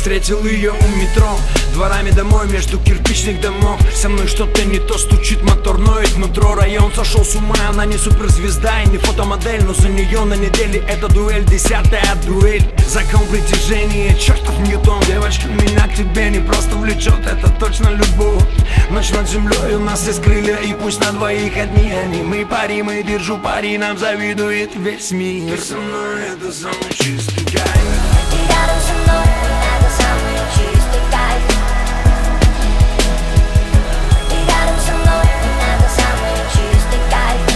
Встретил ее у метро, дворами домой между кирпичных домов. Со мной что-то не то, стучит мотор, ноет нутро. Район сошел с ума, она не суперзвезда и не фотомодель, но за нее на неделе это дуэль, 10-я дуэль. Закон притяжения, чертов Ньютон. Девочка, меня к тебе не просто влечет, это точно любовь. Ночь над землей у нас есть крылья, и пусть на двоих одни они. Мы пари, мы держу пари, нам завидует весь мир. Ты со мной, это самый чистый кайф. Ты рядом со мной, это самый чистый кайф. Ты рядом со мной, это самый чистый кайф.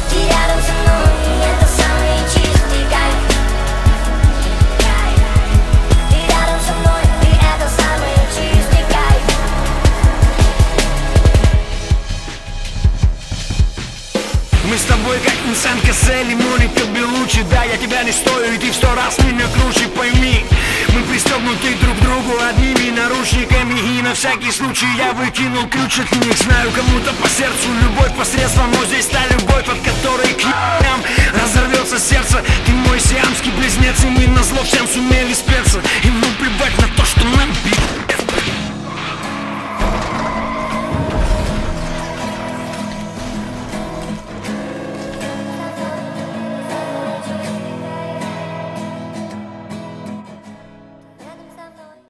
Ты рядом со мной, это самый чистый кайф. Ты рядом со мной, это самый чистый кайф. Мы с тобой как Винсент Кассель и Моника Беллуччи. Да, я тебя не стою, и ты в 100 раз меня круче, пойми. Мы пристегнуты друг к другу одними наручниками, и на всякий случай я выкинул ключ от них. Знаю, кому-то по сердцу любовь посредством, но здесь та любовь, от которой к разорвется сердце. Ты мой сиамский близнец, и мы назло всем сумели спеться.